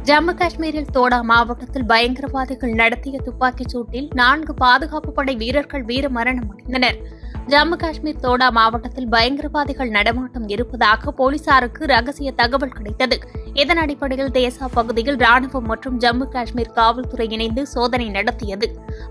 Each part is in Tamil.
ஜம்மு காஷ்மீரில் தோடா மாவட்டத்தில் பயங்கரவாதிகள் நடத்திய துப்பாக்கிச் சூட்டில் 4 பாதுகாப்பு படை வீரர்கள் வீரமரணம் அடைந்தனர். ஜம்மு காஷ்மீர் தோடா மாவட்டத்தில் பயங்கரவாதிகள் நடமாட்டம் இருப்பதாக போலீசாருக்கு ரகசிய தகவல் கிடைத்தது. இதன் அடிப்படையில் தேசா பகுதியில் ராணுவம் மற்றும் ஜம்மு காஷ்மீர் காவல்துறை இணைந்து சோதனை நடத்தியது.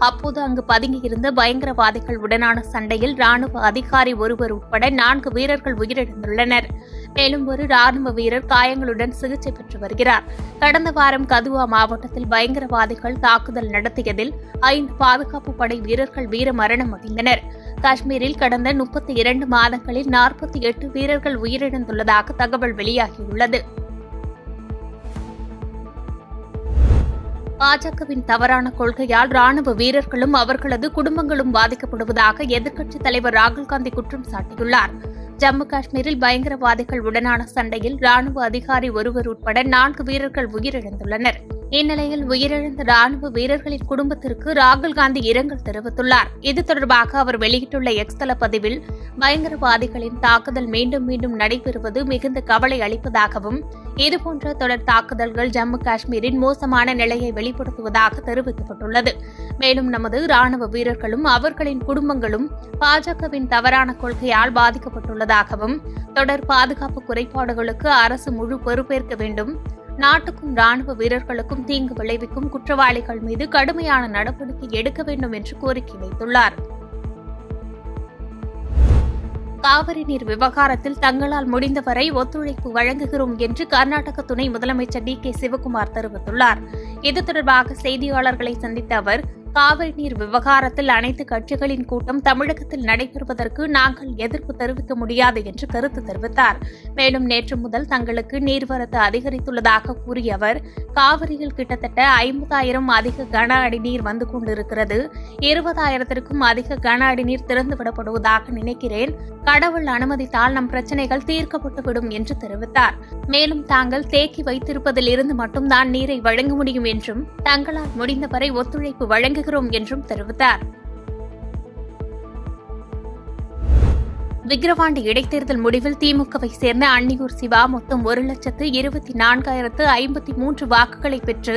அப்போது அங்கு பதுங்கியிருந்த பயங்கரவாதிகள் உடனான சண்டையில் ராணுவ அதிகாரி ஒருவர் உட்பட 4 வீரர்கள் உயிரிழந்துள்ளனர். மேலும் ஒரு ராணுவ வீரர் காயங்களுடன் சிகிச்சை பெற்று வருகிறார். கடந்த வாரம் கதுவா மாவட்டத்தில் பயங்கரவாதிகள் தாக்குதல் நடத்தியதில் 5 பாதுகாப்பு படை வீரர்கள் வீரமரணம் அடைந்தனர். காஷ்மீரில் கடந்த 32 மாதங்களில் 48 வீரர்கள் உயிரிழந்துள்ளதாக தகவல் வெளியாகியுள்ளது. பாஜகவின் தவறான கொள்கையால் ராணுவ வீரர்களும் அவர்களது குடும்பங்களும் பாதிக்கப்படுவதாக எதிர்க்கட்சித் தலைவர் ராகுல் காந்தி குற்றம் சாட்டியுள்ளார். ஜம்மு காஷ்மீரில் பயங்கரவாதிகள் உடனான சண்டையில் ராணுவ அதிகாரி ஒருவர் உட்பட 4 வீரர்கள் உயிரிழந்துள்ளனர். இந்நிலையில் உயிரிழந்த ராணுவ வீரர்களின் குடும்பத்திற்கு ராகுல் காந்தி இரங்கல் தெரிவித்துள்ளார். இது தொடர்பாக அவர் வெளியிட்டுள்ள எக்ஸ் தள பதிவில், பயங்கரவாதிகளின் தாக்குதல் மீண்டும் மீண்டும் நடைபெறுவது மிகுந்த கவலை அளிப்பதாகவும், இதுபோன்ற தொடர் தாக்குதல்கள் ஜம்மு காஷ்மீரின் மோசமான நிலையை வெளிப்படுத்துவதாக தெரிவிக்கப்பட்டுள்ளது. மேலும் நமது ராணுவ வீரர்களும் அவர்களின் குடும்பங்களும் பாஜகவின் தவறான கொள்கையால் பாதிக்கப்பட்டுள்ளதாகவும், தொடர் பாதுகாப்பு குறைபாடுகளுக்கு அரசு முழு பொறுப்பேற்க வேண்டும், நாட்டுக்கும் ராணுவ வீரர்களுக்கும் தீங்கு விளைவிக்கும் குற்றவாளிகள் மீது கடுமையான நடவடிக்கை எடுக்க வேண்டும் என்று கோரிக்கை வைத்துள்ளார். காவிரி நீர் விவகாரத்தில் தங்களால் முடிந்தவரை ஒத்துழைப்பு வழங்குகிறோம் என்று கர்நாடக துணை முதலமைச்சர் டி.கே. சிவக்குமார் தெரிவித்துள்ளார். இது தொடர்பாக செய்தியாளர்களை சந்தித்த அவர், காவிரி நீர் விவகாரத்தில் அனைத்து கட்சிகளின் கூட்டம் தமிழகத்தில் நடைபெறுவதற்கு நாங்கள் எதிர்ப்பு தெரிவிக்க முடியாது என்று கருத்து தெரிவித்தார். மேலும் நேற்று முதல் தங்களுக்கு நீர்வரத்து அதிகரித்துள்ளதாக கூறிய அவர், காவிரியில் கிட்டத்தட்ட 50,000 அதிக கன அடி நீர் வந்து கொண்டிருக்கிறது. 20,000க்கும் அதிக கன அடி நீர் திறந்துவிடப்படுவதாக நினைக்கிறேன். கடவுள் அனுமதித்தால் நம் பிரச்சினைகள் தீர்க்கப்பட்டுவிடும் என்று தெரிவித்தார். மேலும் தாங்கள் தேக்கி வைத்திருப்பதில் இருந்து மட்டும்தான் நீரை வழங்க முடியும் என்றும், தங்களால் முடிந்தவரை ஒத்துழைப்பு வழங்குகிறோம் என்றும் தெரிவித்தார். விக்கிரவாண்டி இடைத்தேர்தல் முடிவில் திமுகவை சேர்ந்த அன்னியூர் சிவா மொத்தம் 1,24,053 வாக்குகளை பெற்று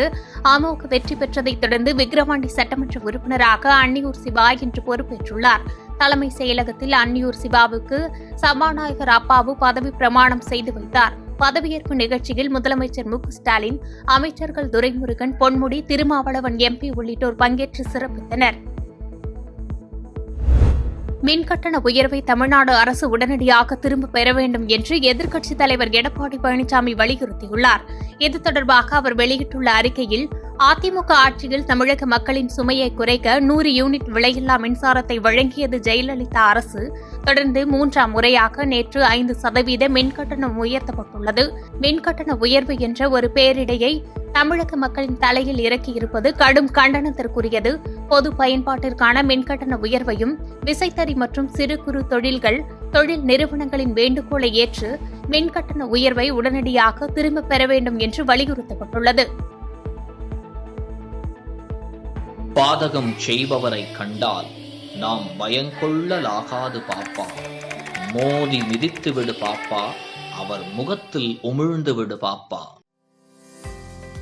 அமோக வெற்றி பெற்றதைத் தொடர்ந்து விக்கிரவாண்டி சட்டமன்ற உறுப்பினராக அன்னியூர் சிவா இன்று பொறுப்பேற்றுள்ளார். தலைமை செயலகத்தில் அன்னியூர் சிவாவுக்கு சபாநாயகர் அப்பாவு பதவி பிரமாணம் செய்து வைத்தார். பதவியேற்பு நிகழ்ச்சியில் முதலமைச்சர் மு. ஸ்டாலின், அமைச்சர்கள் துரைமுருகன், பொன்முடி, திருமாவளவன் எம்பி உள்ளிட்டோர் பங்கேற்று சிறப்பித்தனர். மின்கட்டண உயர்வை தமிழ்நாடு அரசு உடனடியாக திரும்பப் பெற வேண்டும் என்று எதிர்க்கட்சித் தலைவர் எடப்பாடி பழனிசாமி வலியுறுத்தியுள்ளார். இது தொடர்பாக அவர் வெளியிட்டுள்ள அறிக்கையில், அதிமுக ஆட்சியில் தமிழக மக்களின் சுமையை குறைக்க 100 யூனிட் விலையில்லா மின்சாரத்தை வழங்கியது ஜெயலலிதா அரசு. தொடர்ந்து 3ஆம் முறையாக நேற்று 5% மின்கட்டணம் உயர்த்தப்பட்டுள்ளது. மின்கட்டண உயர்வு என்ற ஒரு பேரிடையை தமிழக மக்களின் தலையில் இறக்கியிருப்பது கடும் கண்டனத்திற்குரியது. பொது பயன்பாட்டிற்கான மின்கட்டண உயர்வையும் விசைத்தறி மற்றும் சிறு குறு தொழில் நிறுவனங்களின் வேண்டுகோளை ஏற்று மின்கட்டண உயர்வை உடனடியாக திரும்பப் பெற வேண்டும் என்று வலியுறுத்தப்பட்டுள்ளது. பாதகம் செய்பவரை கண்டால் நாம் பயங்கொள்ளலாகாது பாப்பா, மோதி மிதித்து விடு பாப்பா, அவர் முகத்தில் உமிழ்ந்து விடு பாப்பா.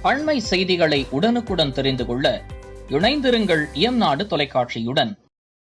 அண்மை செய்திகளை உடனுக்குடன் தெரிந்து கொள்ள இணைந்திருங்கள் இயம்நாடு தொலைக்காட்சியுடன்.